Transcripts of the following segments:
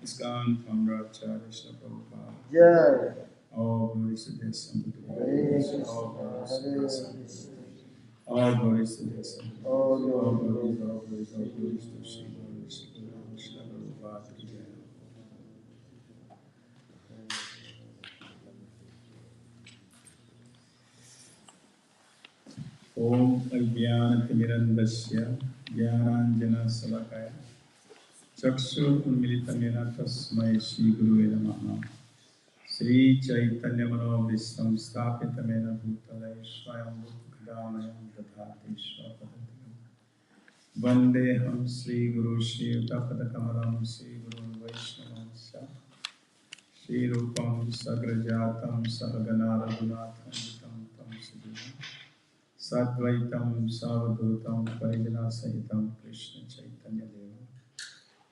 Iskcon Almvik. Jai. All glories to the Son. All glories to the Son. All glories to the Son. All glories to Shri Guru Krishna Prabhupada ki Jai. Om Ajnanatirandasya Jnananjana Salakaya Chakshur Unmilitamena Tasmai Shri Gurave Namaha. Sri Chaitanya Manovistam Sthapitamena Bhutale Swayam Bhutkadanayam Dadhati Swapadantam Vandeham Sri Guru Shri Utapadakamalam Sri Guru Vaishnavam Shri Rupam Sagrajatam Sahagana Raghunatham Vitam Tam Sudhima Sadvaitam Savadutam Parijana Sahitam Krishna Chaitanya Deva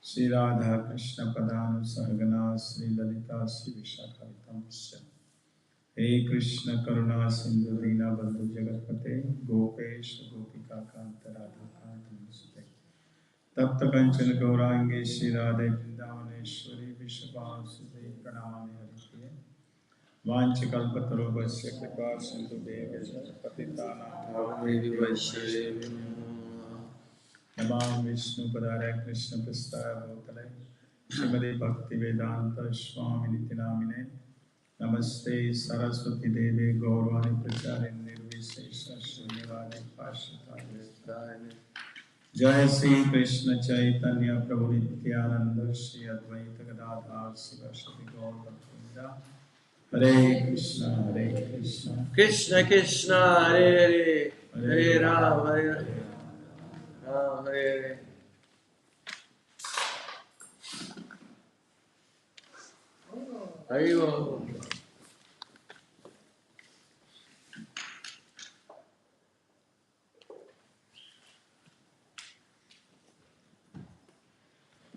Shri Radha Krishna Padanu Sahagana Shri Lalita Shri Vishakaritam He Krishna Karuna Sindhu Dina Bandhu Jagatpate Gopesh Gopika Kanta Radha Kanta Namaste Tapta Kanchana Gaurange Shri Radha Vrindavaneshwari Vishwabhasudhe Pranamami Haripriya Vanchakalpatarubhasya kripa sindhu devasya patitanam pavanebhyo Namah Vishnu Padare Krishna Prastaya Bhutale Srimati Bhakti Vedanta Swami Nitinamine Namaste Saraswati Devi Gaurvani Pracharin Nirvishesha Shunyavadi Pashitani Jai Sri Krishna Chaitanya Prabhu Nityananda Shri Advaita Gadadhar Sivasati Gaur Bhaktinda Hare Krishna Krishna Krishna Hare Hare Hare Ram Hare Ram Hare Hare Hare.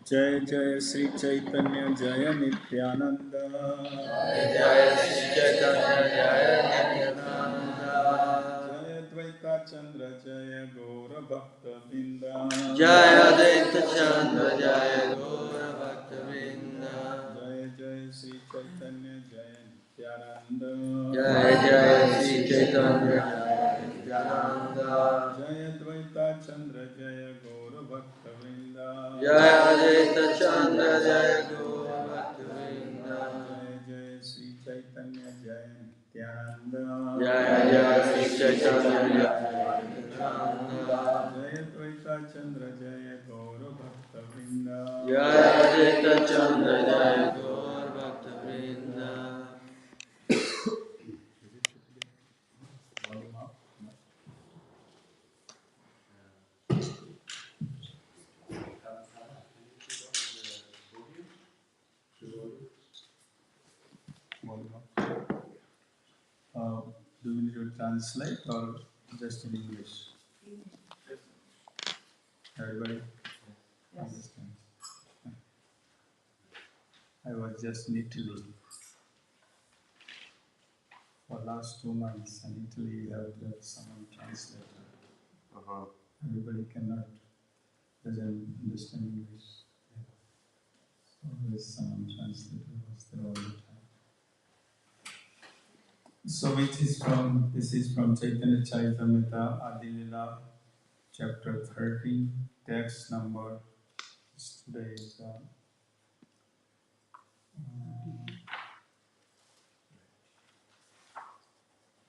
Jai Jai Sri Chaitanya Jaya Nityananda Jaya Sri Chaitanya Jaya Nityananda Jaya Dvaita Chandra Jaya Gaura Bhakta Binda Jaya Advaita Chandra Jaya Gaura Bhakta Vrinda Jaya Jaya Sri Chaitanya Jaya Nityananda Jaya Jaya Sri Chaitanya Jaya Nityananda Jaya Dvaita Chandra Jaya Gaura Bhakta Binda Jaya Advaita Chandra Jaya Gaura Bhakta Vrinda Jaya Jaya Sri Chaitanya Jaya Nityananda Jaya Jaya Sri Chaitanya Jaya Nityananda Jaya Dvaita Chandra Jaya Gaura Bhakta Binda Jaya Advaita Chandra Jaya Gaura Bhakta Vrinda Do we need to translate or just in English? Everybody understands? I was just in Italy for last 2 months, and Italy have someone translate. Everybody doesn't understand English. Always someone translator was there all the time. So this is from Chaitanya Charitamrita Adilila, chapter 13, text number, today is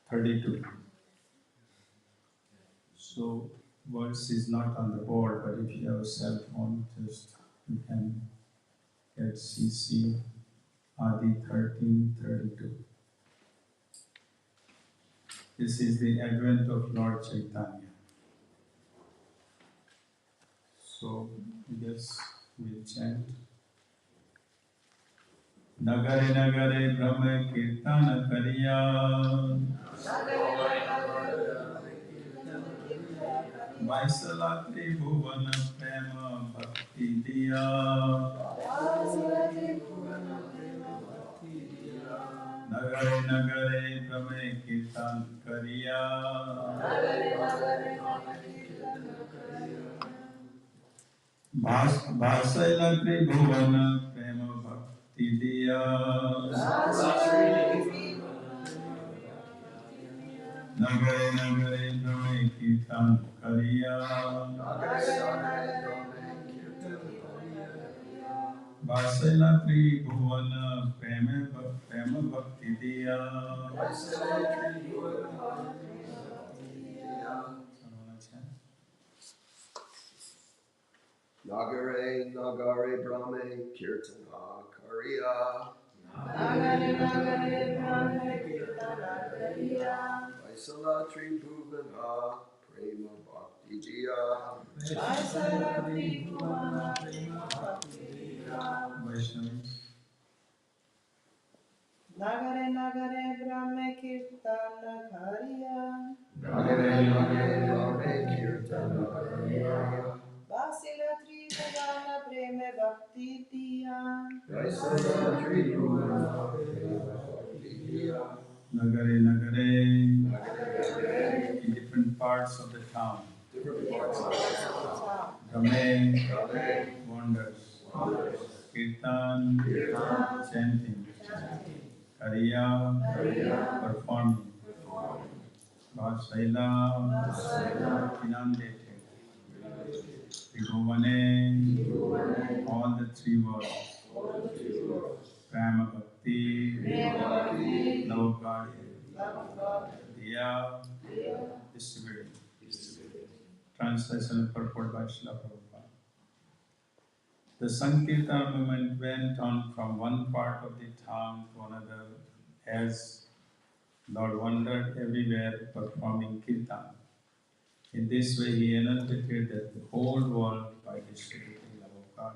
32. So verse is not on the board, but if you have a cell phone, just you can get CC Adi 1332. This is the advent of Lord Chaitanya. So yes, we'll chant. Nagare Nagare Brahma Kirtan Kariya Vaisalatri Bhuvana Prema Bhakti Diya Nagare Nagare Brahma Kirtan Kariya Vaisalatri Bhuvana Prema Bhakti Diya Nagare Nagare Brahma Kirtan Kariya Vasala Tribhuvana Prema Bhakti Diya. Nagare Nagare Brahme Kirtana Kariya Nagare Nagare Brahme Kirtana Kariya Vaisala Tribhuvana Prema Bhakti Jiya Vaisala Tribhuvana Prema Bhakti Jiya Vaishnavas. Nagare Nagare Brahme Kirtana Kariya Nagare Nagare Brahme Kirtana Kariya Vasila Tribhuvana Prema Bhakti Diya Vaisala Tribhuvana Prema Bhakti Jiya Nagare Nagare. Nagare In different parts of the town. different parts of the town. Brahme, wonders. Kirtan, chanting. Kariya, Vasaila inundated. Tribhuvane, all the three worlds. Prema Bhakti, love of God, Diya, distributing. Translation and purport by Srila Prabhupada. The Sankirtan movement went on from one part of the town to another as Lord wandered everywhere performing Kirtan. In this way, he inundated the whole world by distributing love of God.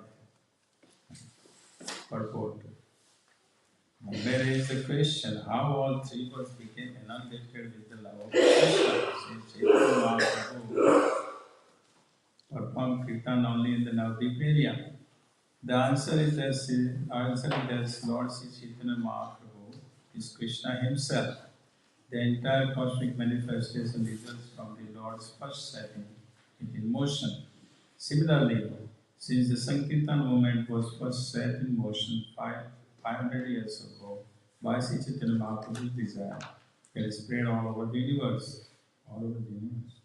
Purport. There is the question how all three worlds became inundated with the love of Krishna. Since Chaitanya Mahaprabhu performed Kirtan only in the Navadvip area. The answer is that Lord Sri Chaitanya Mahaprabhu is Krishna himself. The entire cosmic manifestation results from the Lord's first setting it in motion. Similarly, since the Sankirtan movement was first set in motion 500 years ago, by Sri Chaitanya Mahaprabhu's desire, it is spread all over the universe. All over the universe.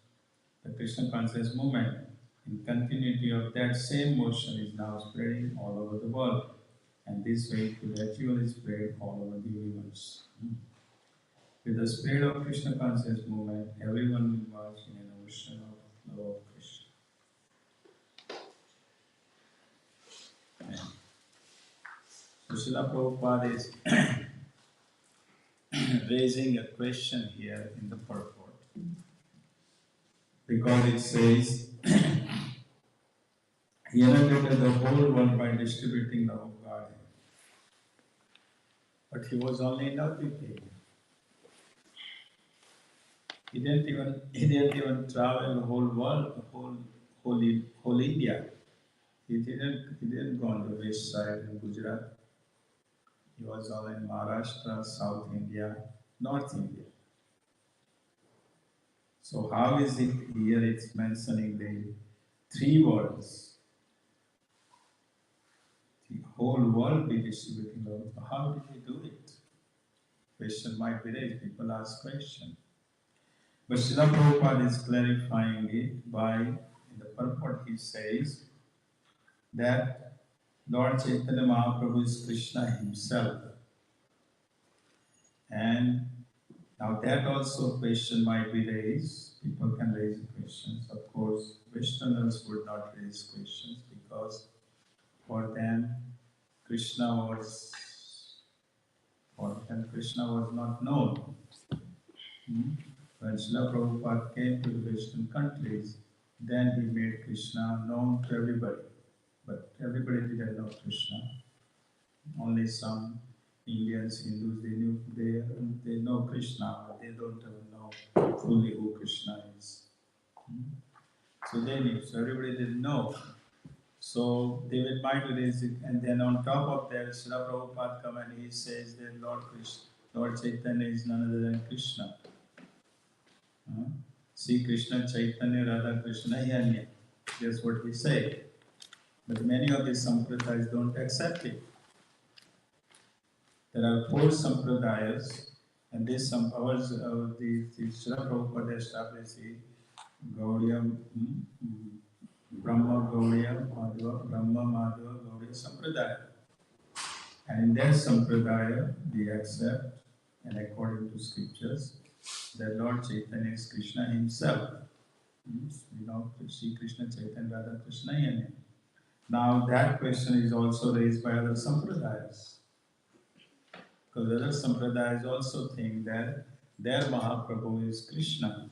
The Krishna conscious movement, in continuity of that same motion, is now spreading all over the world, and this way it will gradually spread all over the universe. With the spread of Krishna conscious movement, everyone will merge in an ocean of love of Krishna. So Srila Prabhupada is raising a question here in the purport, because it says, he inundated the whole world by distributing love of God. But he was only in Navadvip. He didn't even travel the whole world, the whole India. He didn't go on the west side in Gujarat. He was all in Maharashtra, South India, North India. So how is it here it's mentioning the three worlds? The whole world be distributing love. How did he do it? Question might be raised. People ask question. But Srila Prabhupada is clarifying it by, in the purport he says that Lord Chaitanya Mahaprabhu is Krishna himself. And now that also question might be raised. People can raise questions. Of course, Westerners would not raise questions because for them Krishna was not known. When Srila Prabhupada came to the Western countries, then he made Krishna known to everybody. But everybody didn't know Krishna. Only some Indians, Hindus, they know Krishna, but they don't even know fully who Krishna is. So they knew. So everybody didn't know. So they might raise it, and then on top of that, Srila Prabhupada comes and he says that Lord Chaitanya is none other than Krishna. See Krishna Chaitanya Radha Krishna Yanya. That's what we say. But many of these sampradayas don't accept it. There are 4 sampradayas, and this the Srila Prabhupada established the Gaudiya, Brahma Gaudiya, Brahma Madhava Gaudiya Sampradaya. And in that sampradaya, we accept, and according to scriptures, that Lord Chaitanya is Krishna himself. We know Sri Krishna Chaitanya Radha Krishna Yanya. Now that question is also raised by other sampradayas. Because other sampradayas also think that their Mahaprabhu is Krishna.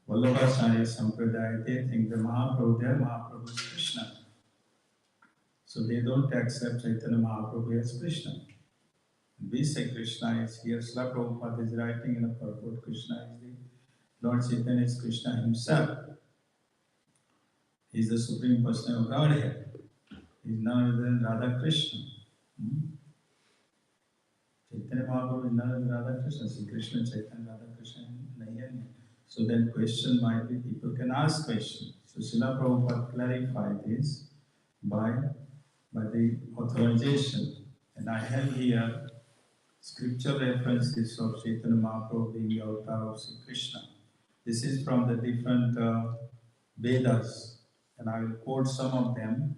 Vallabhacharya Sampradaya, they think their Mahaprabhu is Krishna. So they don't accept Chaitanya Mahaprabhu as Krishna. We say Krishna is here. Srila Prabhupada is writing in a purport, Krishna is the Lord Chaitanya is Krishna himself. He is the Supreme Person of Godhead. He is none other than Radha Krishna. Chaitanya Mahaprabhu is none other than Radha Krishna. Sri Krishna Chaitanya Radha Krishna Nayanya. So then question might be, people can ask questions. So Srila Prabhupada clarified this by the authorization. And I have here scripture references of Chaitanya Mahaprabhu being the avatar of Sri Krishna. This is from the different Vedas, and I will quote some of them,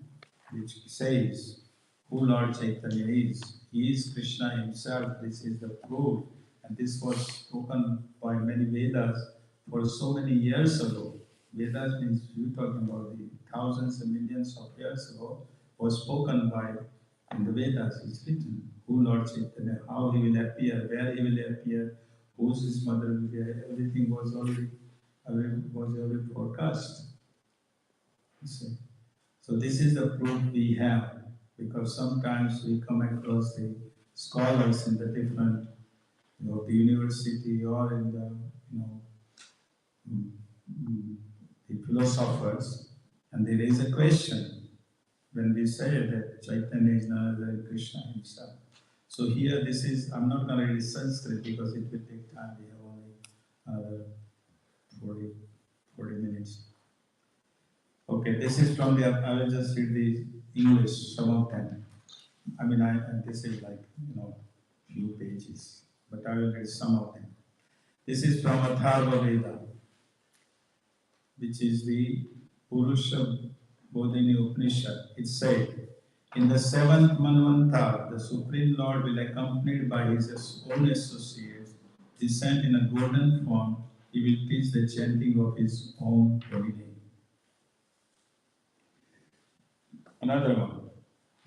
which says who Lord Chaitanya is. He is Krishna himself. This is the proof, and this was spoken by many Vedas for so many years ago. Vedas means you talking about the thousands and millions of years ago was spoken by in the Vedas. It's written who Lord Chaitanya, how he will appear, where he will appear, who's his mother will be. Everything was already forecast. You see. So this is the proof we have, because sometimes we come across the scholars in the different, the university or in the, mm, mm, the philosophers, and there is a question when we say that Chaitanya is none other than Krishna himself. So here this is, I'm not going to read Sanskrit because it will take time. We have only another 40 minutes. Okay, this is from the, I will just read the English, some of them. I mean, and this is like, few pages, but I will read some of them. This is from Atharva Veda, which is the Purusha Bodhini Upanishad. It says, in the seventh Manvantar, the Supreme Lord will, accompanied by his own associates, descend in a golden form. He will teach the chanting of his own holy name. Another one.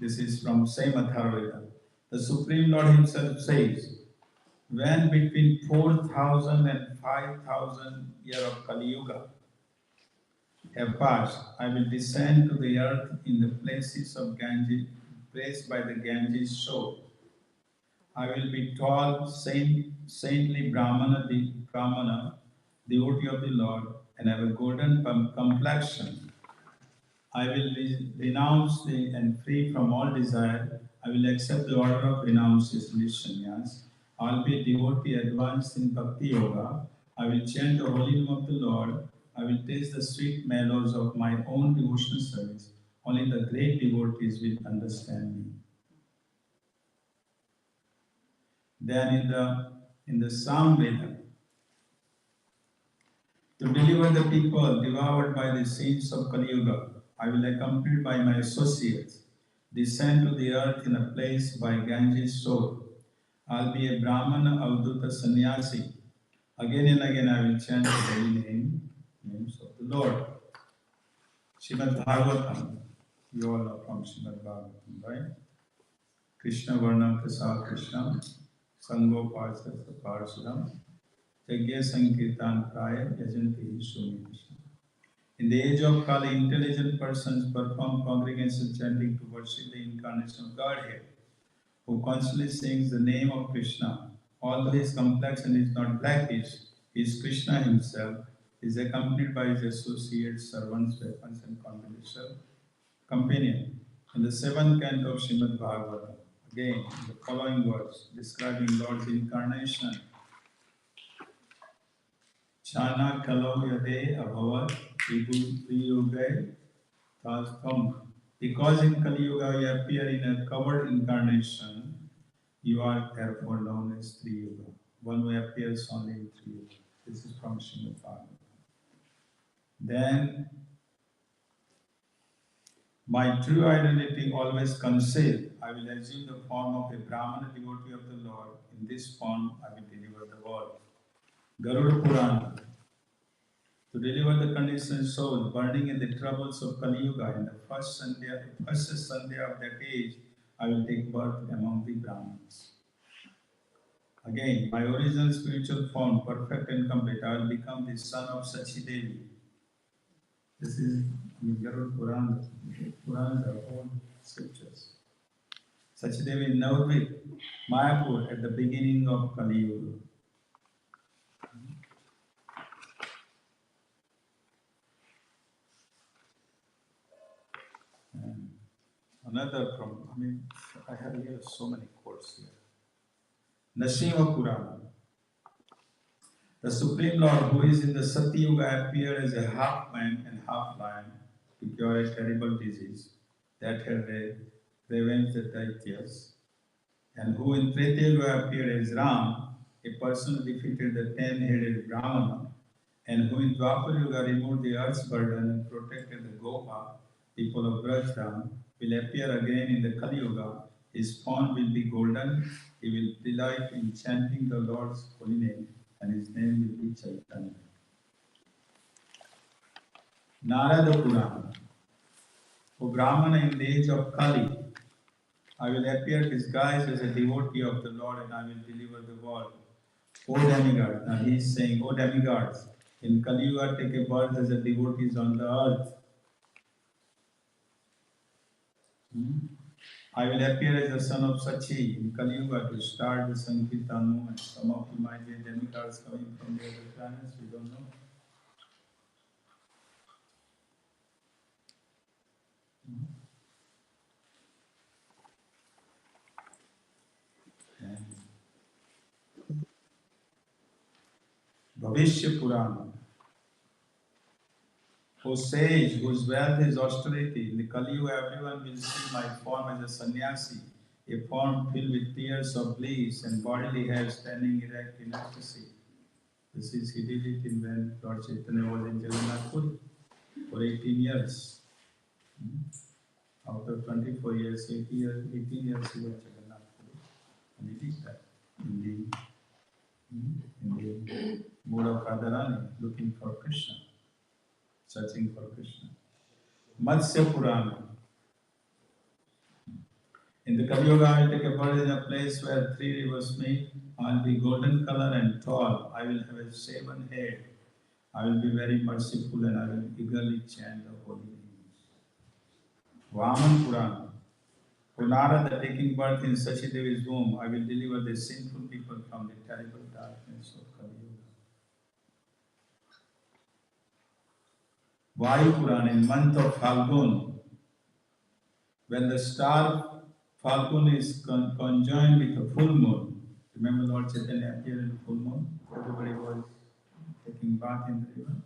This is from same Atharva. The Supreme Lord himself says, when between 4,000 and 5,000 years of Kali Yuga have passed, I will descend to the earth in the places of Ganges, placed by the Ganges shore. I will be tall, saintly Brahmana, devotee of the Lord, and have a golden complexion. I will renounce and free from all desire. I will accept the order of renunciation, sannyas. I will be a devotee advanced in bhakti yoga. I will chant the holy name of the Lord. I will taste the sweet mellows of my own devotional service. Only the great devotees will understand me. Then in the Samveda, to deliver the people devoured by the sins of Kali Yuga, I will, accompanied by my associates, descend to the earth in a place by Ganges shore. I'll be a Brahmana Avduta sannyasi. Again and again I will chant the holy names of the Lord. Srimad Bhagavatam. You all are from Srimad Bhagavatam, right? Krishna Varnam Prasad Krishna, Sango Parsuram, Jagya Sankirtan Praya, Yajanti Shuni Krishna. In the age of Kali, intelligent persons perform congregational chanting to worship the incarnation of Godhead, who constantly sings the name of Krishna. Although his complexion is not blackish, he is Krishna himself. He is accompanied by his associates, servants, weapons, and confidential companion. In the seventh canto of Srimad Bhagavatam, again, the following words describing Lord's incarnation. Chana kalau yade abhavat vibhu tastam. Because in Kali Yuga you appear in a covered incarnation, you are therefore known as Tri Yuga, one who appears only in Tri Yuga. This is from Srimad Bhagavatam. Then, my true identity always concealed. I will assume the form of a Brahmana devotee of the Lord. In this form, I will deliver the world. Garuda Purana. To deliver the conditioned soul burning in the troubles of Kali Yuga, in the first Sunday of that age, I will take birth among the Brahmins. Again, my original spiritual form, perfect and complete, I will become the son of Sachi Devi. This is Garuda Purana. Puranas are all scriptures. Sachi Devi in Navadvip, Mayapur, at the beginning of Kali Yuga. And another from, I have here so many quotes here. Nrsimha Purana. The Supreme Lord, who is in the Sati Yuga, appeared as a half man and half lion to cure a terrible disease that had ravaged the Daityas. and who in Treta appeared as Ram, a person who defeated the 10-headed Brahmana, and who in Dwapar Yuga removed the earth's burden and protected the Gopa, people of Brajram, will appear again in the Kali Yuga. His form will be golden, he will delight in chanting the Lord's holy name, and his name will be Chaitanya. Narada Purana. O Brahmana, in the age of Kali, I will appear disguised as a devotee of the Lord, and I will deliver the world. O demigods, now he is saying, O demigods, in Kali Yuga take a birth as a devotees on the earth. I will appear as the son of Sachi in Kali Yuga to start the Sankirtan movement. Some of you might be demigods coming from the other planets, we don't know. Bhavishya Purana. O sage, whose wealth is austerity, in the Kali Yuga everyone will see my form as a sannyasi, a form filled with tears of bliss and bodily hair standing erect in ecstasy. This is, he did it in when Lord Chaitanya was in Jagannath Puri for 18 years. After 24 years, 18 years he was Jagannath Puri. And he did that in the mood of Radharani, looking for Krishna, searching for Krishna. Matsya Purana. In the Kali Yuga, I will take a birth in a place where 3 rivers meet. I will be golden color and tall. I will have a shaven head. I will be very merciful and I will eagerly chant the holy names. Vaman Purana. For Narada taking birth in Sachidevi's womb, I will deliver the sinful people from the terrible darkness of Kali Yuga. Vayu Purana, in month of Falgun, when the star Falgun is conjoined with a full moon. Remember Lord Chaitanya appeared in the full moon? Everybody was taking bath in the river.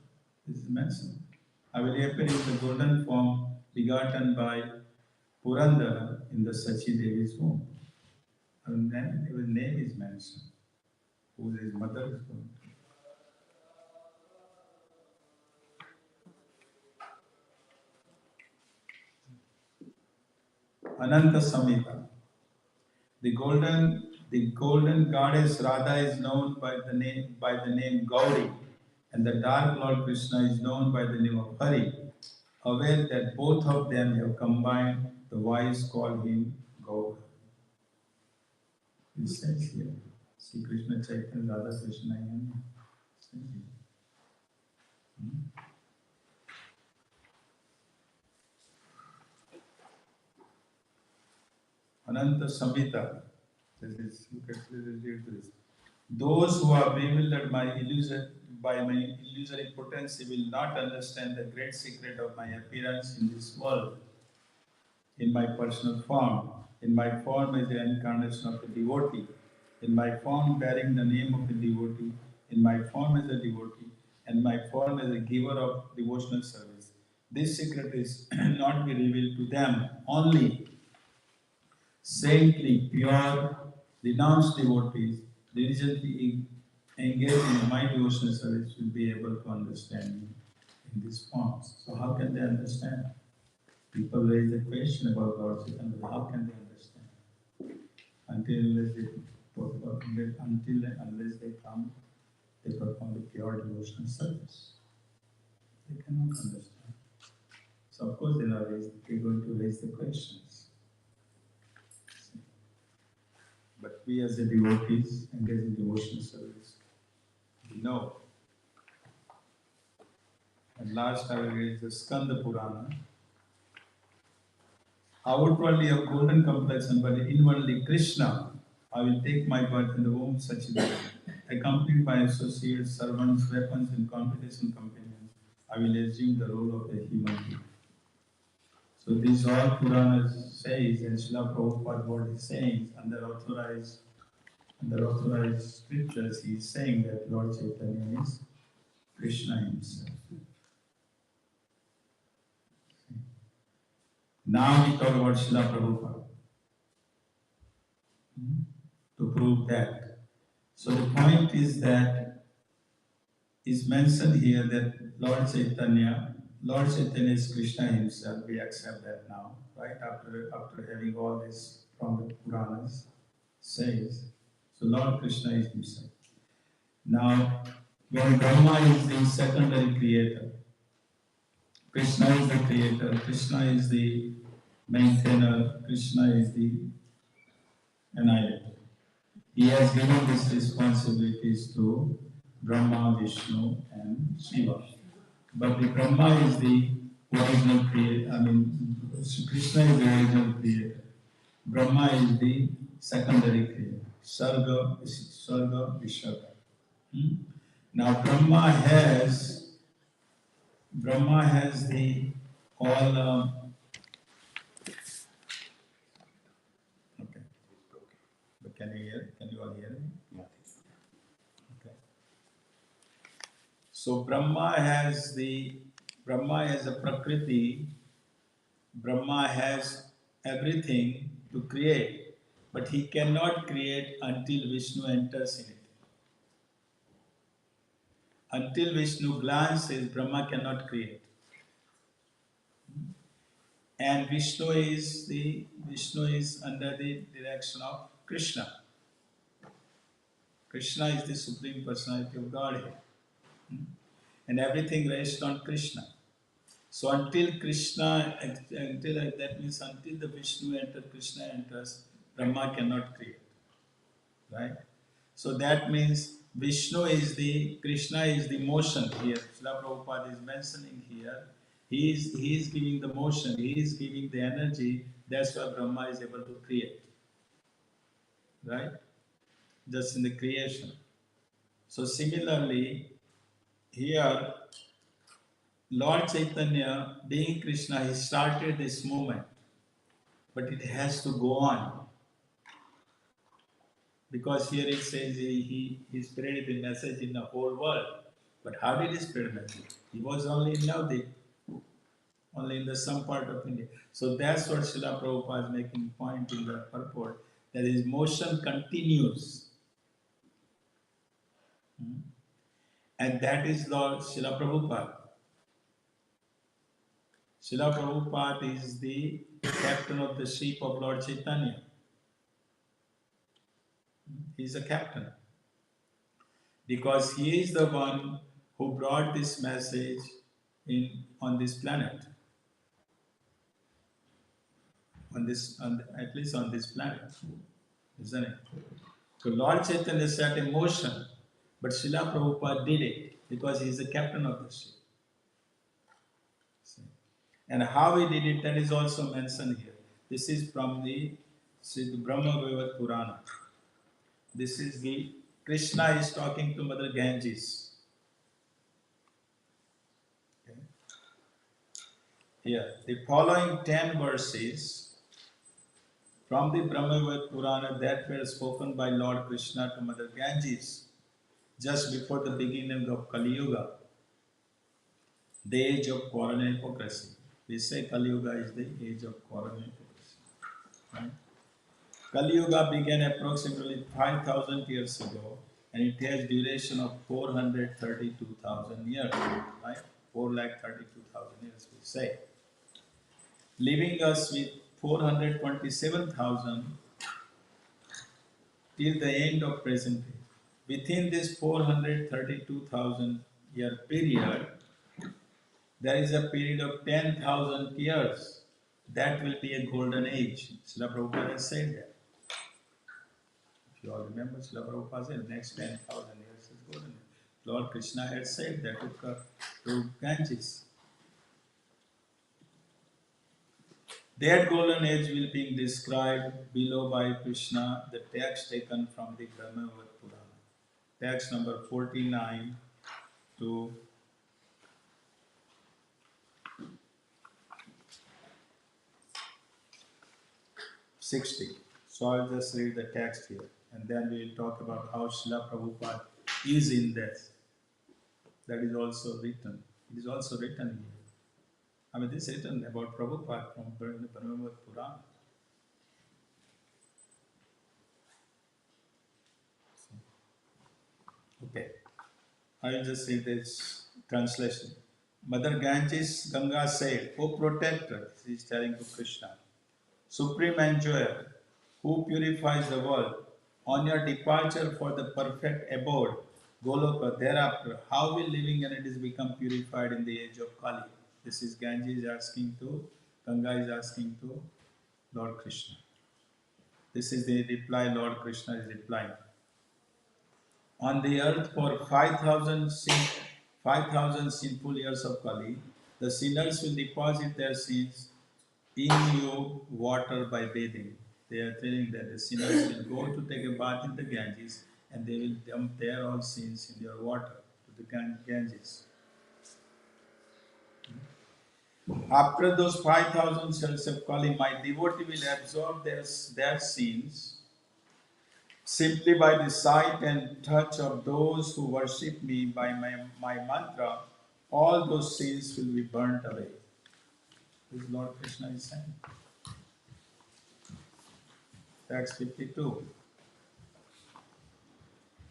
This is mentioned. I will appear in the golden form begotten by Purandara in the Sachi Devi's womb. And then his name is mentioned, who his mother is going to. Ananta Samhita. The golden goddess Radha is known by the name Gauri, and the dark Lord Krishna is known by the name of Hari. Aware that both of them have combined, the wise call him Gaur. It says here, Sri Krishna Chaitanya Radha Krishna Yana. Ananta Samhita. Those who are bewildered by my illusory potency will not understand the great secret of my appearance in this world, in my personal form. In my form as the incarnation of a devotee, in my form bearing the name of a devotee, in my form as a devotee, and my form as a giver of devotional service. This secret is not be revealed to them only. Saintly, pure, renounced devotees, diligently engaged in my devotional service will be able to understand me in these forms. So how can they understand? People raise the question about Lord Chaitanya, how can they understand? Unless they come, they perform the pure devotional service. They cannot understand. So of course they're going to raise the questions. But we as the devotees engaged in devotional service, we know. And last I will read the Skanda Purana. Outwardly of golden complexion, but inwardly Krishna, I will take my birth in the womb Sachideva, accompanied by associates, servants, weapons, and competition companions. I will assume the role of a human being. So these all Puranas says, and Srila Prabhupada what he is saying, under authorized scriptures, he is saying that Lord Chaitanya is Krishna himself. Now we talk about Srila Prabhupada. to prove that. So the point is that is mentioned here that Lord Chaitanya is Krishna himself. We accept that now, right? After having all this from the Puranas says, so Lord Krishna is himself. Now, when Brahma is the secondary creator, Krishna is the creator, Krishna is the maintainer, Krishna is the annihilator. He has given these responsibilities to Brahma, Vishnu, and Shiva. But the Brahma is the original creator, Krishna is the original creator. Brahma is the secondary creator. Sarga, Vishaka. Now Brahma has the all. Okay. But can you hear? Can you all hear me? Yeah. Okay. So Brahma has a Prakriti. Brahma has everything to create, but he cannot create until Vishnu enters in it. Until Vishnu glances, Brahma cannot create. And Vishnu is under the direction of Krishna. Krishna is the Supreme Personality of Godhead. And everything rests on Krishna. So until the Vishnu enters, Krishna enters, Brahma cannot create. Right? So that means Krishna is the motion here. Srila Prabhupada is mentioning here. He is giving the motion, he is giving the energy. That's why Brahma is able to create. Right? Just in the creation. So similarly, here, Lord Chaitanya, being Krishna, he started this movement. But it has to go on. Because here it says he spread the message in the whole world. But how did he spread the message? He was only in Navadip, only in the some part of India. So that's what Srila Prabhupada is making point in the purport, that his motion continues. And that is Lord Srila Prabhupada. Srila Prabhupada is the captain of the ship of Lord Chaitanya. He is a captain. Because he is the one who brought this message on this planet. At least on this planet. Isn't it? So Lord Chaitanya set in motion, but Srila Prabhupada did it because he is the captain of the ship. And how he did it, that is also mentioned here. This is from the Brahma Vaivat Purana. This is the Krishna is talking to Mother Ganges. Okay. Here, the following 10 verses from the Brahmavad Purana that were spoken by Lord Krishna to Mother Ganges just before the beginning of Kali Yuga, the age of quarrel and hypocrisy. We say Kali Yuga is the age of quarrel and hypocrisy. Right? Kali Yuga began approximately 5,000 years ago, and it has duration of 432,000 years. Right? 432,000 years, we say. Leaving us with 427,000 till the end of present day. Within this 432,000 year period, there is a period of 10,000 years. That will be a golden age. Srila Prabhupada has said that. If you all remember, Srila Prabhupada said next 10,000 years is golden age. Lord Krishna had said that to Ganges. That golden age will be described below by Krishna, the text taken from the Brahmavad Purana. Text number 49 to 60. So I'll just read the text here and then we'll talk about how Srila Prabhupada is in this. That is also written. It is also written here. This is written about Prabhupada from Brahmavad Purana. Okay, I will just read this translation. Mother Ganges Ganga said, O protector, she is telling to Krishna, supreme enjoyer, who purifies the world, on your departure for the perfect abode, Goloka, thereafter, how will living entities become purified in the age of Kali? This is Ganges asking to, Ganga is asking to Lord Krishna. This is the reply Lord Krishna is replying. On the earth for 5,000 sinful years of Kali, the sinners will deposit their sins in your water by bathing. They are telling that the sinners will go to take a bath in the Ganges and they will dump their all sins in your water to the Ganges. After those 5,000 years of Kali, my devotee will absorb their sins simply by the sight and touch of those who worship me by my mantra. All those sins will be burnt away. This is Lord Krishna is saying. Text 52.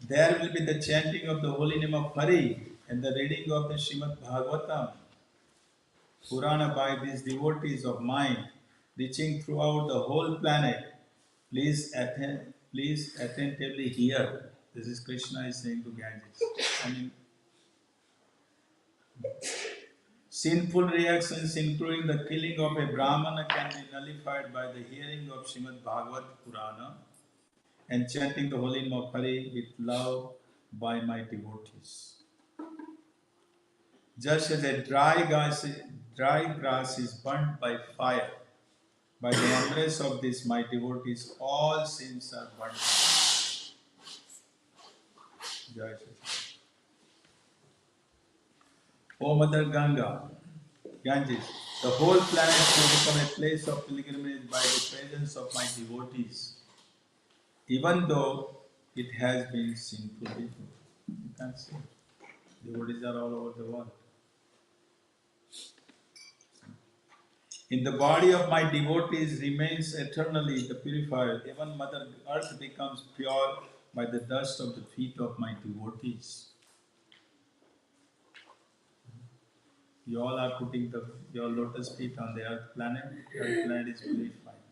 There will be the chanting of the holy name of Hari and the reading of the Srimad Bhagavatam Purana by these devotees of mine, reaching throughout the whole planet. Please attentively hear. This is Krishna is saying to Ganges. I mean, sinful reactions, including the killing of a Brahmana, can be nullified by the hearing of Srimad Bhagavat Purana and chanting the holy name of Hari with love by my devotees. Just as a dry grass is burnt by fire, by the embrace of this, my devotees, all sins are burnt. Jai Shri Krishna. O Mother Ganges, the whole planet will become a place of pilgrimage by the presence of my devotees, even though it has been sinful before. You can see, devotees are all over the world. In the body of my devotees remains eternally the purifier. Even Mother Earth becomes pure by the dust of the feet of my devotees. You all are putting your lotus feet on the earth planet. Earth planet is purified.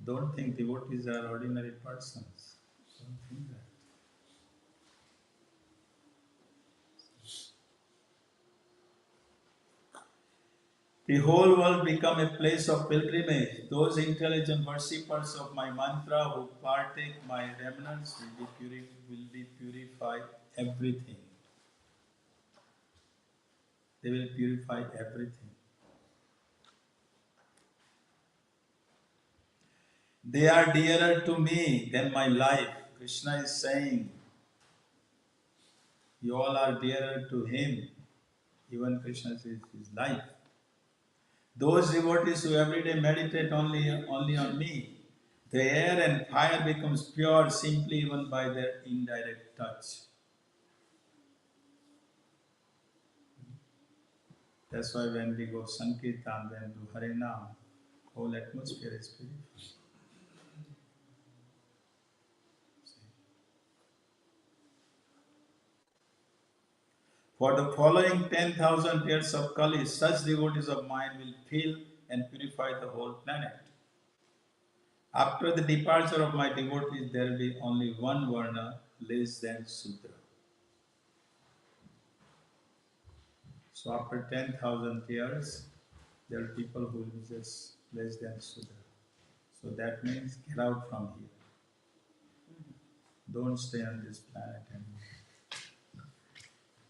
Don't think devotees are ordinary persons. Don't think that. The whole world become a place of pilgrimage. Those intelligent worshippers of my mantra who partake my remnants will be purified everything. They will purify everything. They are dearer to me than my life. Krishna is saying, you all are dearer to him. Even Krishna says his life. Those devotees who every day meditate only on me, the air and fire becomes pure simply even by their indirect touch. That's why when we go Sankirtan, when we do Harinam, whole atmosphere is purified. For the following 10,000 years of Kali, such devotees of mine will fill and purify the whole planet. After the departure of my devotees, there will be only one Varna less than Sudra. So after 10,000 years, there are people who will be just less than Sudra. So that means get out from here. Don't stay on this planet and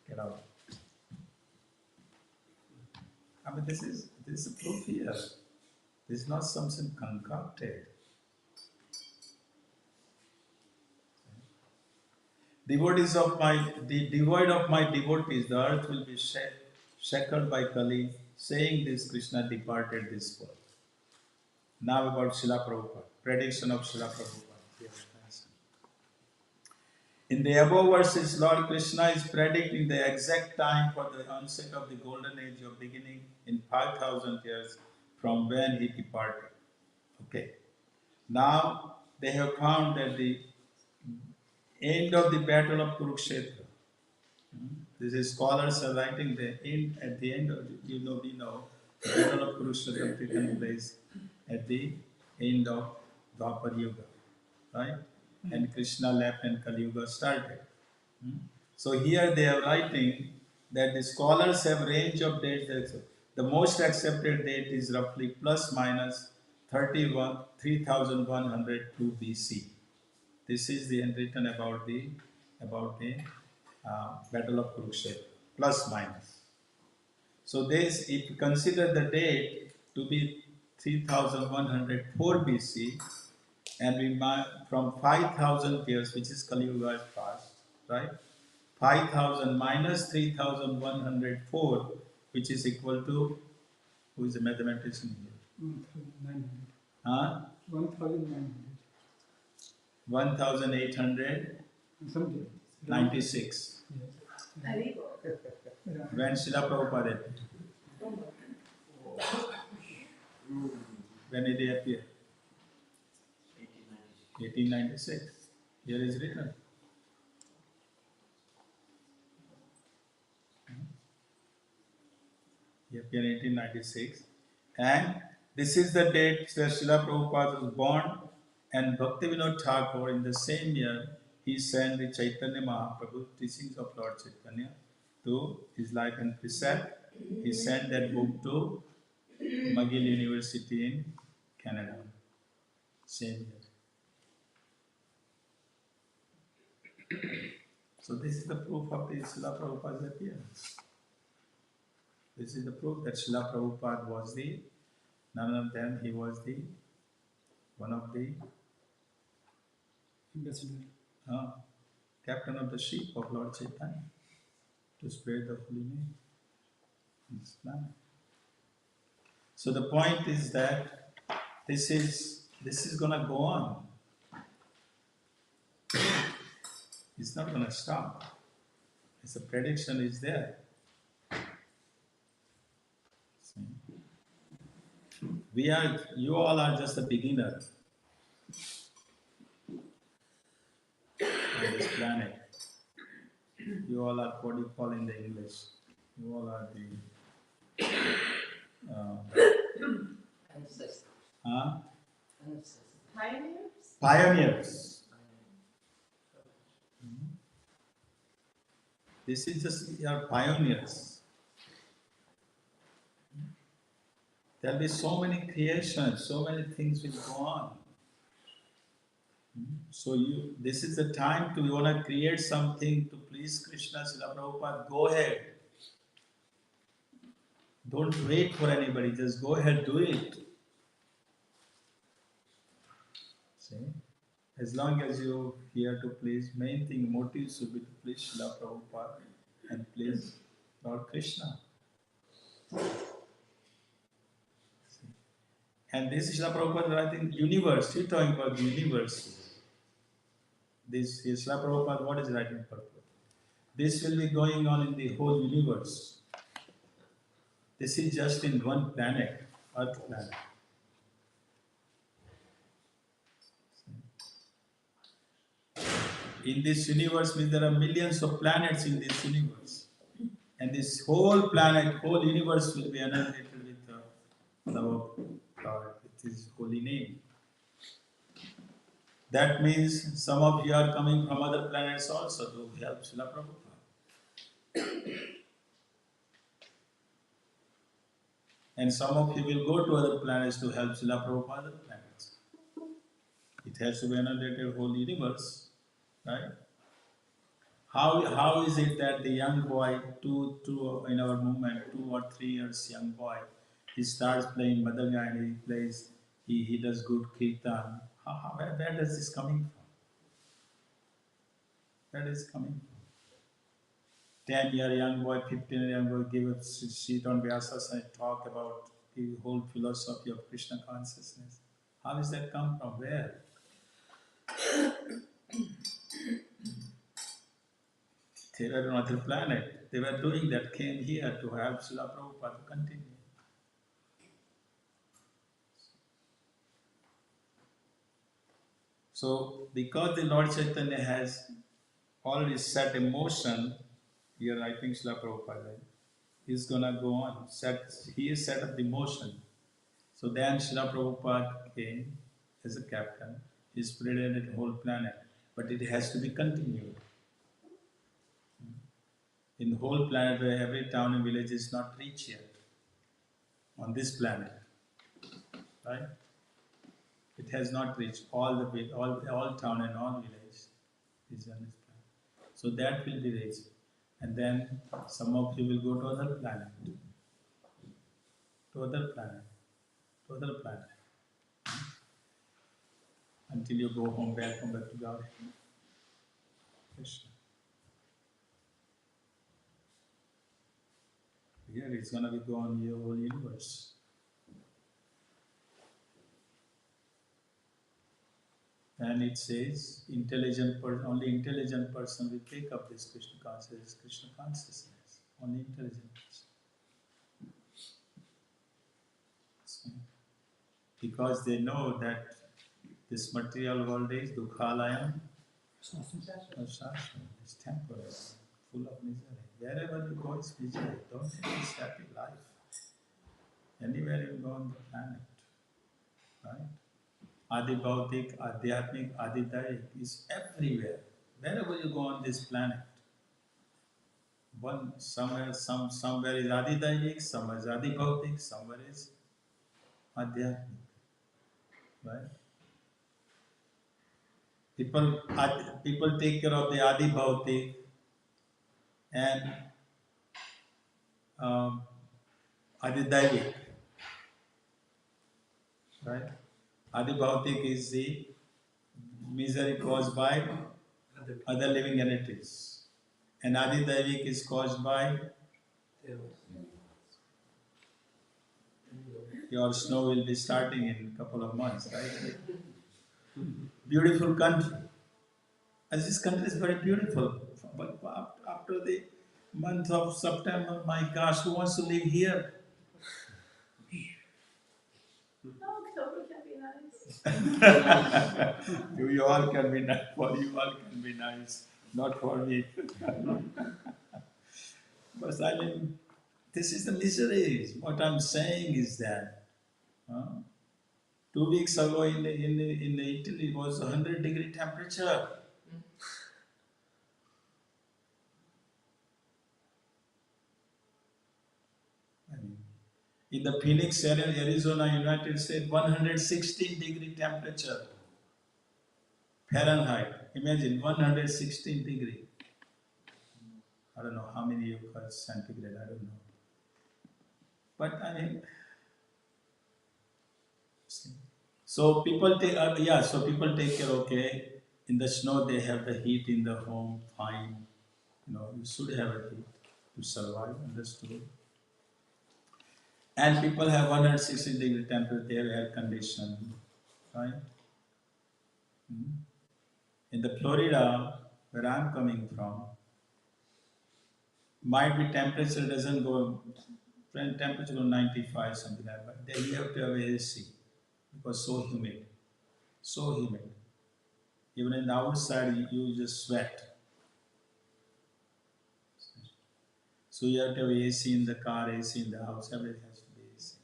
get out. I mean, this is a proof here. This is not something concocted. Devoid of my devotees, the earth will be shackled by Kali. Saying this, Krishna departed this world. Now about Srila Prabhupada, prediction of Srila Prabhupada. In the above verses, Lord Krishna is predicting the exact time for the onset of the golden age of beginning in 5,000 years from when he departed. Okay. Now, they have found that the end of the battle of Kurukshetra. This is scholars are writing the end at the end of we know the battle of Kurukshetra taken place at the end of Dwapar Yuga, right? And Krishna left and Kali Yuga started. So here they are writing that the scholars have range of dates. The most accepted date is roughly plus minus 3102 BC. This is the written about the Battle of Kurukshetra, plus minus. So this, if you consider the date to be 3104 BC, and we from 5,000 years, which is Kali Yuga past, right? 5,000 minus 3,104, which is equal to, who is a mathematician here? 1,900. Huh? 1,900. 1,896. Yes. When Srila Prabhupada appeared. When did he appear? 1896. Here is written. He appeared in 1896. And this is the date where Srila Prabhupada was born, and Bhaktivinoda Thakur in the same year he sent the Chaitanya Mahaprabhu teachings of Lord Chaitanya to his life and precept. He sent that book to McGill University in Canada. Same year. So this is the proof of the Srila Prabhupada's appearance. This is the proof that Srila Prabhupada was the, none of them, he was the, one of the Ambassador. captain of the ship of Lord Chaitanya to spread the holy name in this planet. So the point is that this is gonna go on. It's not gonna stop. It's a prediction is there. See? You all are just a beginner on this planet. You all are what you call in the English. You all are the pioneers. This is just your pioneers. There will be so many creations, so many things will go on. So this is the time to, you want to create something to please Krishna, Srila Prabhupada, go ahead. Don't wait for anybody, just go ahead, do it. See? As long as you're here to please, main thing, motive should be to please Srila Prabhupada and please Lord Krishna. See? And this Srila Prabhupada, I think, universe, you're talking about the universe. This Srila Prabhupada, what is writing purpose? This will be going on in the whole universe. This is just in one planet, Earth planet. In this universe, means there are millions of planets in this universe. And this whole planet, whole universe will be annihilated with the love of God, with His holy name. That means some of you are coming from other planets also to help Srila Prabhupada. And some of you will go to other planets to help Srila Prabhupada other planets. It has to be annihilated whole universe, right? How is it that the young boy, two in our movement, 2 or 3 years young boy, he starts playing Madanga and he does good Kirtan. Where does this coming from? Where is it coming from? 10-year young boy, 15-year young boy give a seat on Vyasas and talk about the whole philosophy of Krishna consciousness. How does that come from? Where? They were on another planet. They were doing that, came here to help Srila Prabhupada to continue. So, because the Lord Chaitanya has already set a motion, here I think Srila Prabhupada is gonna go on. He has set up the motion. So then Srila Prabhupada came as a captain. He spread the whole planet, but it has to be continued. In the whole planet, where every town and village is not reached yet on this planet, right? It has not reached all town and all village is on this planet. So that will be reached, and then some of you will go to other planet, to other planet, to other planet, until you go home back to God. Krishna. Here it's gonna be gone your whole universe. And it says only intelligent person will take up this Krishna consciousness. Only intelligent person. So, because they know that this material world is dukhalayam, it's temporary, full of misery. Wherever you go, it's misery. Don't think it's happy life. Anywhere you go on the planet, right? Adi Bhautik, Adhyatmik, Adidayik is everywhere. Wherever you go on this planet, somewhere is Adidayik, somewhere is Adi Bhautik, somewhere is Adhyatmik. Right? People take care of the Adi Bhautik and Adidayik. Right? Adi Bhautik is the misery caused by other living entities. And Adi Daivik is caused by your snow will be starting in a couple of months, right? Beautiful country. As this country is very beautiful. But after the month of September, my gosh, who wants to live here? October can be nice. You all can be nice. For you all can be nice, not for me. But I mean, this is the misery. What I'm saying is that 2 weeks ago in Italy it was 100-degree temperature. I mean, in the Phoenix area, Arizona, United States, 116-degree temperature. Fahrenheit. Imagine 116 degree. I don't know how many you call centigrade. I don't know. But I mean, so people take care. Okay, in the snow they have the heat in the home. Fine, you should have a heat to survive. Understood. And people have 160-degree temperature. They have air conditioning, right? In the Florida, where I'm coming from, might be temperature doesn't go, temperature go 95 something like that, but there you have to have AC because so humid. Even in the outside you just sweat. So you have to have AC in the car, AC in the house, everything has to be AC.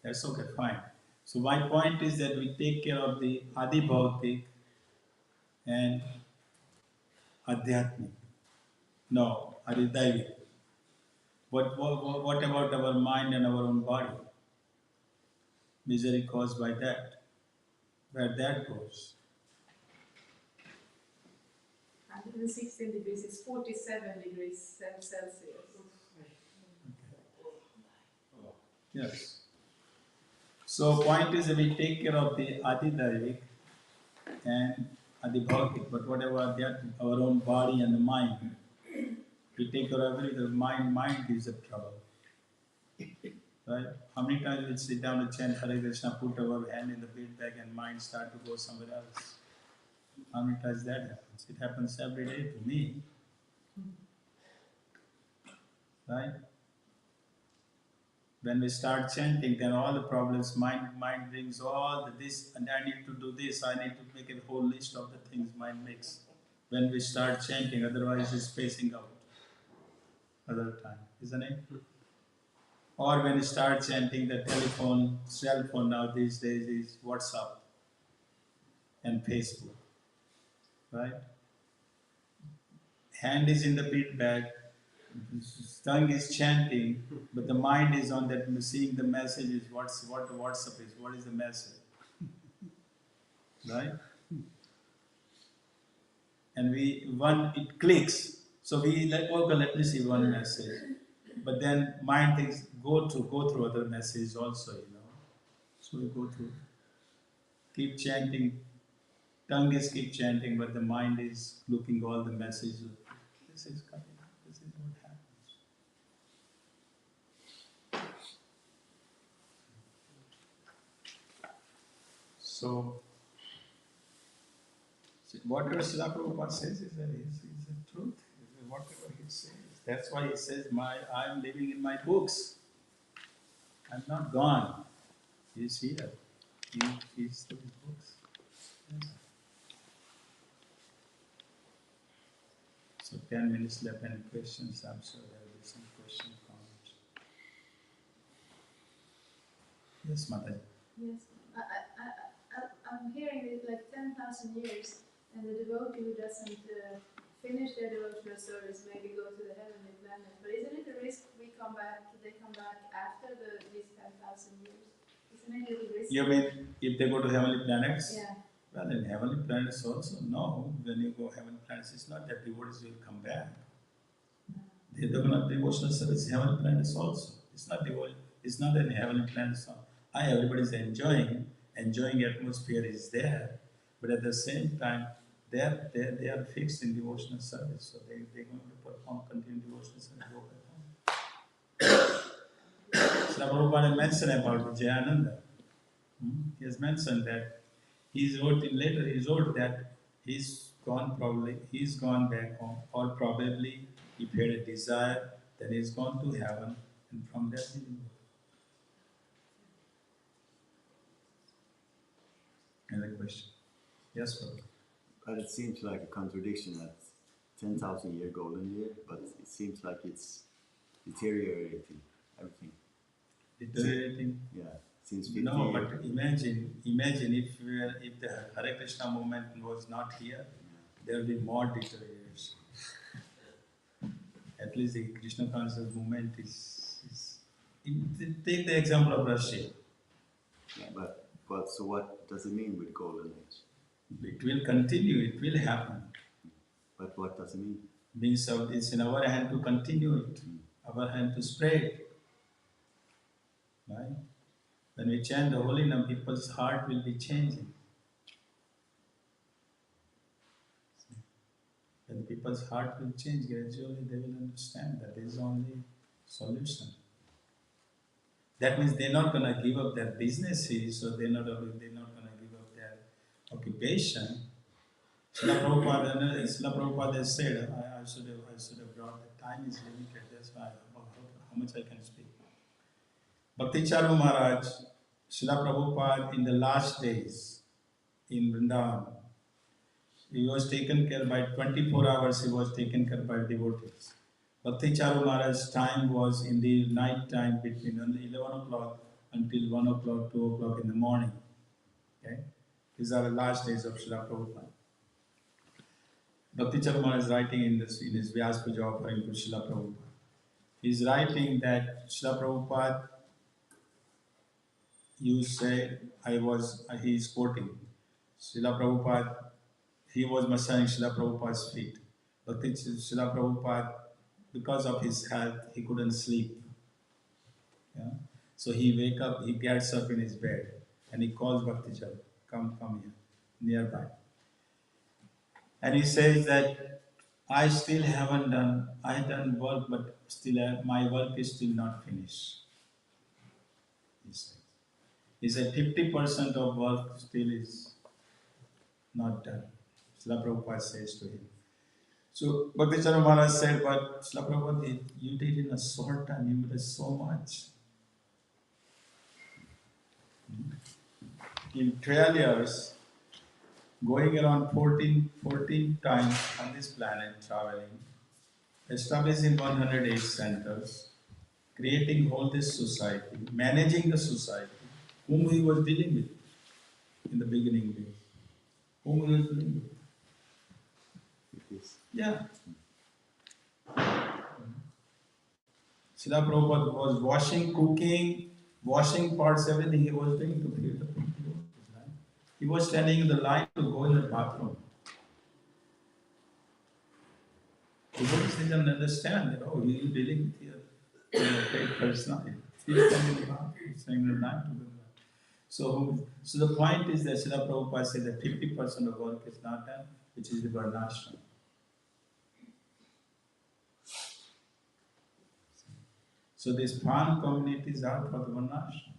That's okay, fine. So my point is that we take care of the Adi Bhautik and Adhyatmik. No, Adidayvik. But what about our mind and our own body? Misery caused by that. Where that goes. 116 degrees is 47 degrees Celsius. Yes. So point is that we take care of the Adidayvik and Adibhautik, but whatever that our own body and the mind, we take care of everything. The mind gives us trouble. Right? How many times we sit down and chant Hare Krishna, put our hand in the bead bag and mind start to go somewhere else? How many times that happens? It happens every day to me. Right? When we start chanting, then all the problems, mind brings all the this, and I need to do this, I need to make a whole list of the things mind makes. When we start chanting, otherwise it's spacing out other time, isn't it? Or when you start chanting, the telephone, cell phone now these days is WhatsApp and Facebook, right? Hand is in the beat bag, tongue is chanting, but the mind is on that, seeing the messages, what WhatsApp is, what is the message, right? And it clicks. So we like, okay, let me see one message. But then mind thinks, go through other messages also, So we go through, keep chanting, tongue is keep chanting, but the mind is looking all the messages. This is coming, this is what happens. So, whatever Srila Prabhupada says is the truth. Whatever he says. That's why he says, I'm living in my books. I'm not gone. He's here. He's the books. Yes. So 10 minutes left. Any questions? I'm sure there will be some questions, comments. Yes, Mataji. Yes, I'm hearing it like 10,000 years, and the devotee who doesn't finish their devotional service maybe go to the heavenly planet. But isn't it a risk they come back after these 10,000 years? Isn't it a little risky? You mean if they go to heavenly planets? Yeah. Well, in heavenly planets also, no. When you go heavenly planets, it's not that devotees will come back. They do not devotional service heavenly planets also. It's not devotional. It's not in heavenly planets. Everybody is enjoying atmosphere is there, but at the same time, they are fixed in devotional service, so they're going to perform continued devotional service. Go back home. Srila Prabhupada mentioned about Jayananda. He has mentioned that he wrote that he's gone back home, or probably if he had a desire, then he's gone to heaven, and from there he will go. Another question? Yes, brother. But it seems like a contradiction at 10,000 year golden year, but it seems like it's deteriorating everything. Deteriorating? Yeah, since 50 No, years. but imagine if the Hare Krishna movement was not here, there will be more deterioration. At least the Krishna conscious movement take the example of Russia. Yeah, but so what does it mean with golden age? It will continue, it will happen. But what does it mean? Means it's in our hand to continue it, our hand to spread it. Right? When we chant the holy name, people's heart will be changing. When people's heart will change, gradually they will understand that there is only solution. That means they're not going to give up their businesses, or they're not going to give up their occupation. Srila Prabhupada said, I should have brought, the time is limited, that's why how much I can speak. Bhakti Charu Maharaj, Srila Prabhupada in the last days in Vrindavan, he was taken care by 24 hours, he was taken care by devotees. Bhakti Charu Maharaj's time was in the night time between 11 o'clock until 1 o'clock, 2 o'clock in the morning. Okay? These are the last days of Srila Prabhupada. Bhakti Charu Maharaj is writing in his Vyas Puja offering to Srila Prabhupada. He is writing that Srila Prabhupada, you say, he is quoting, Srila Prabhupada, he was massaging Srila Prabhupada's feet. But Srila Prabhupada, because of his health, he couldn't sleep. Yeah? So he gets up in his bed and he calls Bhakti Charu, come here, nearby. And he says that I still haven't done, I done work, but still my work is still not finished. He said 50% of work still is not done. Srila Prabhupada says to him. So Bhakti Charu Maharaj said, but Srila Prabhupada, you did in a short time, you did so much. In 12 years, going around 14 times on this planet, traveling, establishing 108 centers, creating whole this society, managing the society, whom he was dealing with in the beginning days. Whom he was dealing with. It is. Yeah. Srila Prabhupada was washing, cooking, washing parts, everything he was doing to feed the people. He was standing in the line to go in the bathroom. Devotees didn't understand that, oh, he is dealing with your great personality. He is standing in the bathroom, standing in the line to do that. So the point is that Srila Prabhupada said that 50% of work is not done, which is the varnashram. So these farm communities are for the varnashram.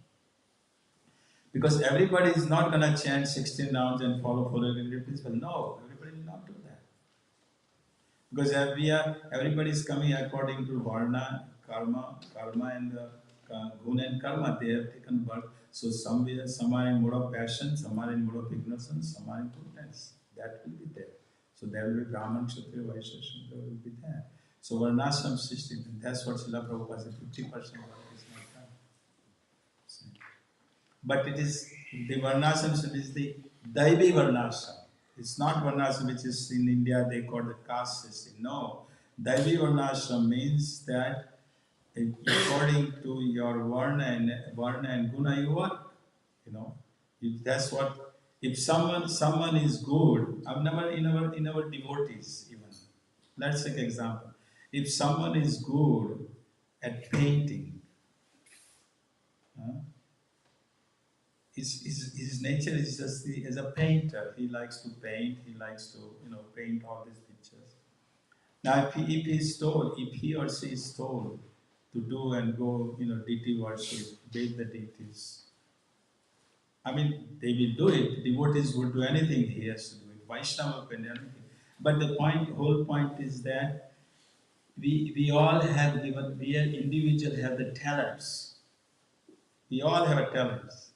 Because everybody is not going to chant 16 rounds and follow regular principle. No, everybody will not do that. Because everybody is coming according to varna, karma and guna and karma. They have taken birth. So some are in mode of passion, some are in mode of ignorance, some are in goodness. That will be there. So there will be Brahman, Kshatriya, Vaishya, Shudra will be there. So varnashram system, and that's what Srila Prabhupada said, 50% work is not done. But it is, the varnashram is the Daivi varnashram. It's not varnashram which is in India, they call the caste system. No. Daivi varnashram means that according to your varna and guna you work. You know, that's what, if someone is good, I've never in our devotees even. Let's take an example. If someone is good at painting, his nature is just as a painter. He likes to paint. He likes to paint all these pictures. Now, if he or she is told to do and go deity worship, bathe the deities, I mean they will do it. Devotees would do anything he has to do it. Vaishnava will do anything. But the whole point is that we all have given. We are individual have the talents. We all have a talents.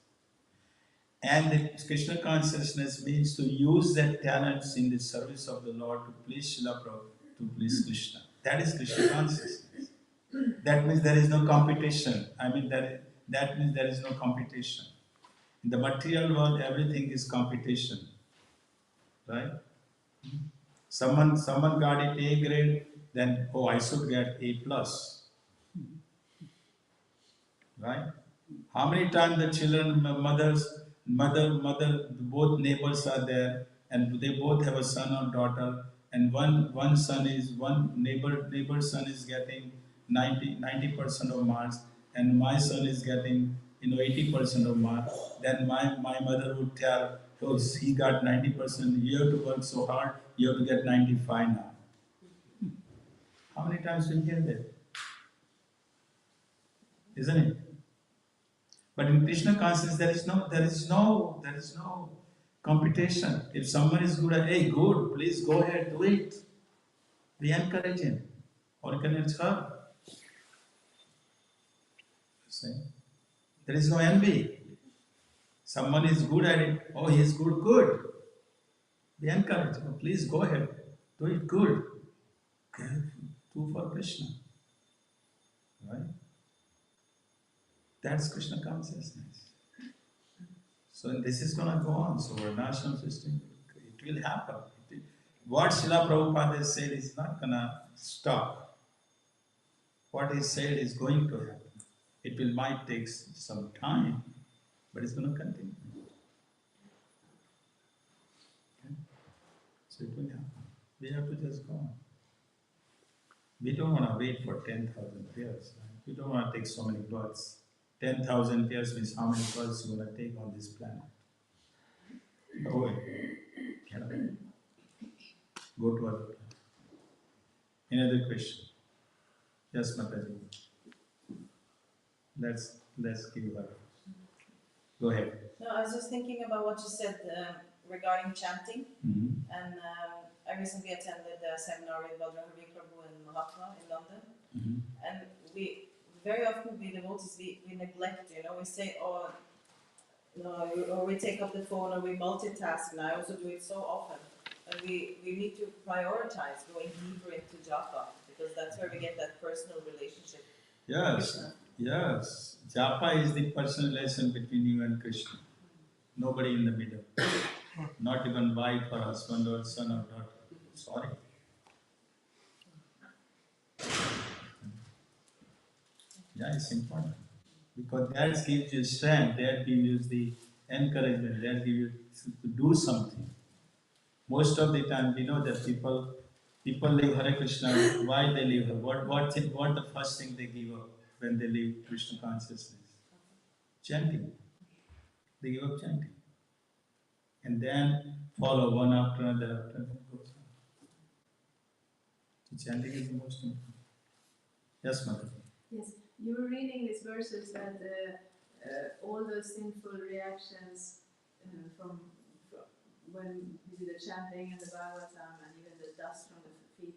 And the Krishna consciousness means to use that talents in the service of the Lord to please Srila Prabhupada, to please Krishna. That is Krishna consciousness. That means there is no competition. I mean that means there is no competition. In the material world, everything is competition, right? Someone got it A grade, then I should get A plus, right? How many times the children, mother, both neighbors are there, and they both have a son or daughter, and one neighbor son is getting 90% of marks, and my son is getting 80% of marks. Then my mother would tell, oh, he got 90%. You have to work so hard. You have to get 95 now. How many times do you hear that? Isn't it? But in Krishna consciousness, there is no competition. If someone is good at, hey, good, please go ahead, do it. We encourage him or encourage her. See? There is no envy. Someone is good at it. Oh, he is good, good. We encourage him. Please go ahead, do it good. Okay. Do for Krishna, right? That's Krishna consciousness. So this is going to go on. So our national system, it will happen. What Srila Prabhupada has said is not going to stop. What he said is going to happen. It might take some time, but it's going to continue. Okay? So it will happen. We have to just go on. We don't want to wait for 10,000 years. Right? We don't want to take so many births. 10,000 years means how many births you're going to take on this planet. Go away. Get away. Go to other planet. Any other question? Yes, Mataji. Let's give her. Go ahead. No, I was just thinking about what you said regarding chanting. Mm-hmm. And I recently attended a seminar with Bhadrahari Prabhu and Mahatma in London. Mm-hmm. And we very often, we devotees, we neglect, we say, oh, No, or we take up the phone or we multitask, and I also do it so often. And we need to prioritize going deeper into japa, because that's where we get that personal relationship. Yes, yes. Japa is the personal relation between you and Krishna. Nobody in the middle. Not even wife or husband or son or daughter. Sorry. Yeah, it's important. Because that gives you strength, that gives you the encouragement, that gives you to do something. Most of the time we know that people leave Hare Krishna. Why they leave? What the first thing they give up when they leave Krishna consciousness? Chanting. They give up chanting. And then follow one after another after another goes on. So chanting is the most important. Yes, Mother. Yes, you were reading these verses that all those sinful reactions from when we do the chanting and the Bhagavatam and even the dust from the feet,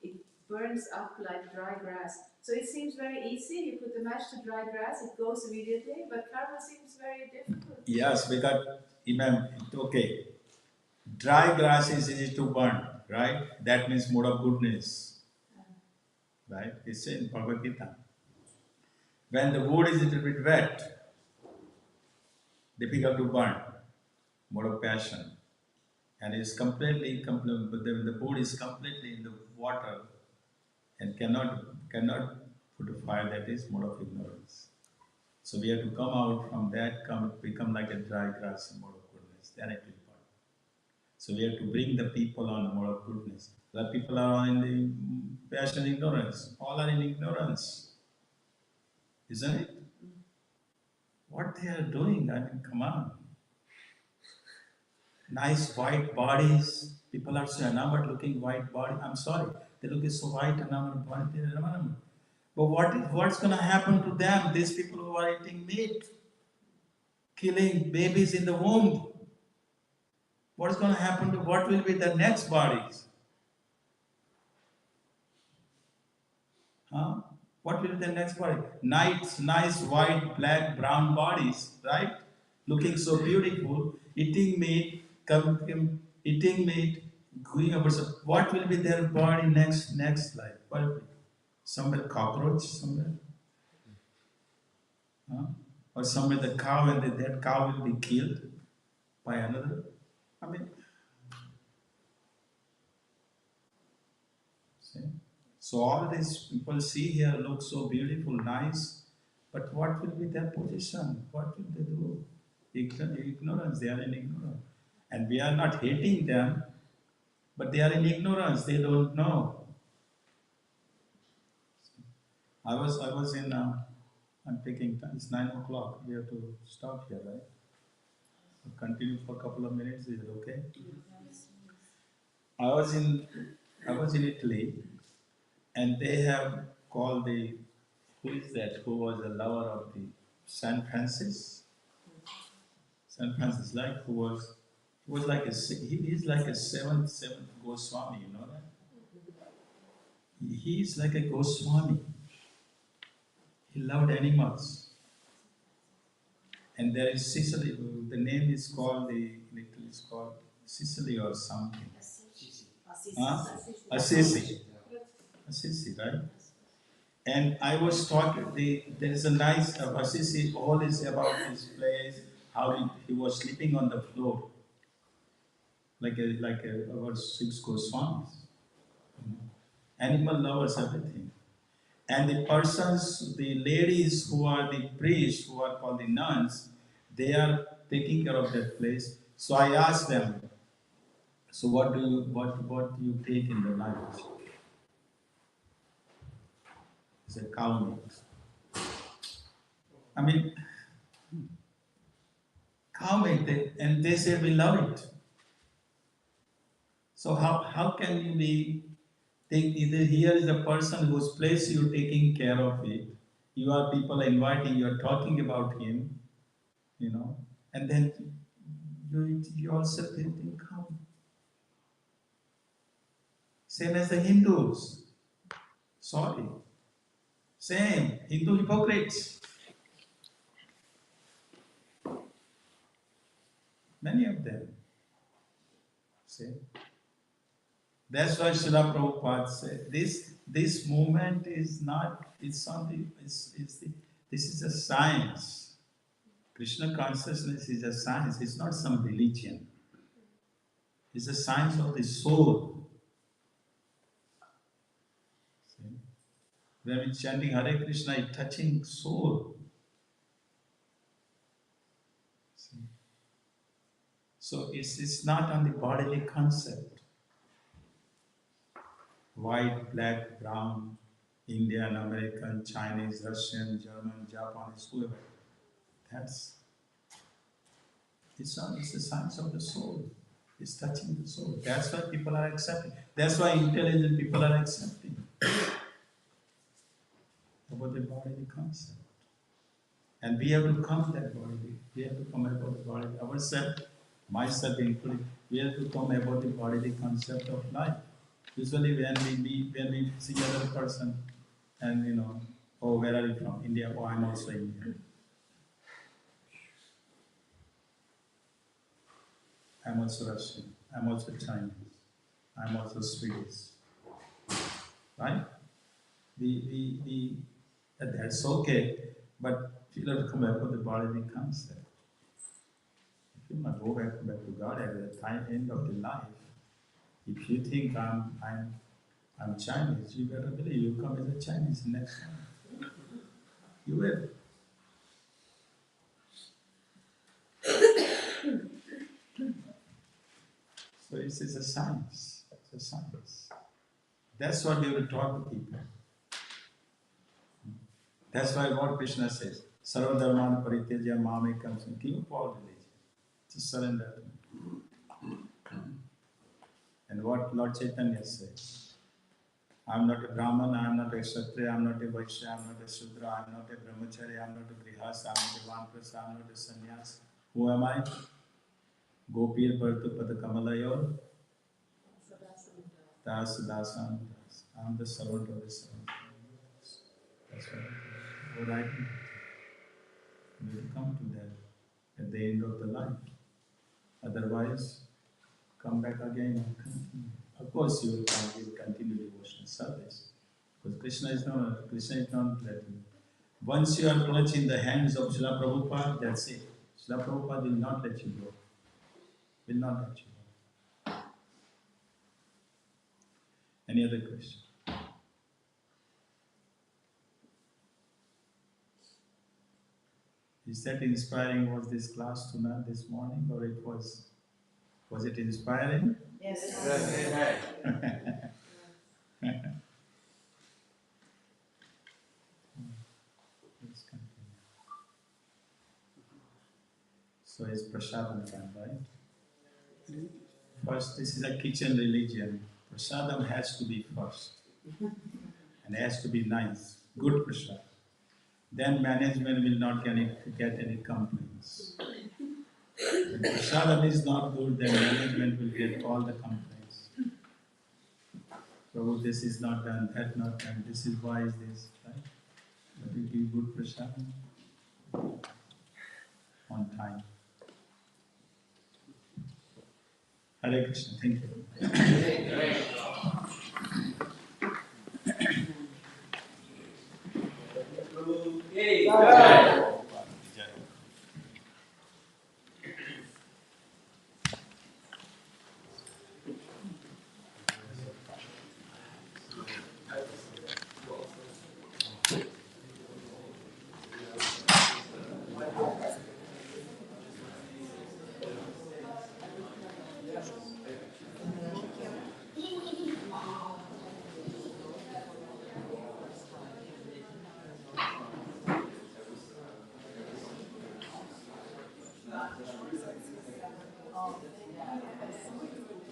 it burns up like dry grass. So it seems very easy. You put the match to dry grass, it goes immediately, but karma seems very difficult. Yes, because okay, dry grass is easy to burn, right? That means mode of goodness, right? It's in Bhagavad Gita. When the wood is a little bit wet, difficult to burn, mode of passion, and it's but the wood is completely in the water and cannot put a fire. That is mode of ignorance. So we have to come out from that, become like a dry grass in mode of goodness. Then it will burn. So we have to bring the people on the mode of goodness. The people are in the passion ignorance. All are in ignorance, isn't it? What they are doing, I mean, come on. Nice white bodies. People are so enamored looking white body. I'm sorry. They look so white, enamored body. They're enamored. But what's going to happen to them? These people who are eating meat, killing babies in the womb. What's going to happen to what will be their next bodies? Huh? What will be the next body? Nice white, black, brown bodies, right? Looking so beautiful, eating meat, eating meat, going over. So what will be their body next life? What will be? Somewhere cockroach, somewhere, huh? Or somewhere the cow, and that cow will be killed by another. I mean, see? So all these people see here look so beautiful, nice, but what will be their position? What will they do? Ignorance, they are in ignorance. And we are not hating them, but they are in ignorance, they don't know. I was in, I'm taking time, it's 9 o'clock, we have to stop here, right? We'll continue for a couple of minutes, is it okay? I was in Italy, and they have called who is that, who was a lover of the San Francis? San Francis, like, he was like he's like a seventh Goswami, you know that? He's like a Goswami. He loved animals. And there is Sicily, the name is called, is called Sicily or something. Huh? Assisi. Assisi, right? And I was talking, there is a nice, Assisi, all is about this place, how he was sleeping on the floor, like about 6 Goswamis. Animal lovers, everything. And the ladies who are the priests, who are called the nuns, they are taking care of that place. So I asked them, so what do you take in the lunch? It's a cow meat. I mean, cow meat, and they say we love it. So how can you either here is the person whose place you're taking care of it, you are people inviting, you're talking about him, and then you also think, how? Same as the Hindus. Sorry. Same. Hindu hypocrites. Many of them. See? That's why Srila Prabhupada said, this movement is not, it's something, this is a science. Krishna consciousness is a science, it's not some religion. It's a science of the soul. See? When we're chanting Hare Krishna, it's touching soul. See? So it's not on the bodily concept. White, black, brown, Indian, American, Chinese, Russian, German, Japanese, whoever. It's the science of the soul. It's touching the soul. That's why people are accepting. That's why intelligent people are accepting about the bodily concept. And we have to come that body. We have to come about the body. Ourselves, myself included, we have to come about the bodily concept of life. Usually when we see another person and oh, where are you from? India. Oh, I'm also Indian. I'm also Russian. I'm also Chinese. I'm also Swedish. Right? That's okay, but you have to come back with the bodily concept. If you not go back to God at the end of the life, if you think I'm Chinese, you better believe you come as a Chinese next time. You will. So it's a science. It's a science. That's what we will talk to people. That's why what Krishna says, Sarva Dharman Parityaja Mamekam, give up all religion. Just surrender to me. And what Lord Chaitanya says, I'm not a Brahman, I'm not a Kshatriya, I'm not a Vaishya, I'm not a Shudra, I'm not a Brahmachari, I'm not a Grihas, I'm not a Vanprasa, I'm not a Sannyas. Who am I? Gopir Partu Pada Kamalayor, Das Dasam Das. I'm the servant of the servant. That's what I do. We will come to that at the end of the life. Otherwise, come back again and continue. Of course, you will continue devotional service. Because Krishna is not letting. Once you are clutched in the hands of Srila Prabhupada, that's it. Srila Prabhupada will not let you go. Will not let you go. Any other question? Is that inspiring? Was this class tonight, this morning, or was it inspiring? Yes. Let's continue. So it's prasadam time, right? First, this is a kitchen religion. Prasadam has to be first. And it has to be nice, good prasadam. Then management will not get any complaints. If prasadam is not good, then management will get all the complaints. So this is not done, that not done, this is why is this, right? But you give good prasadam on time. Hare Krishna, thank you.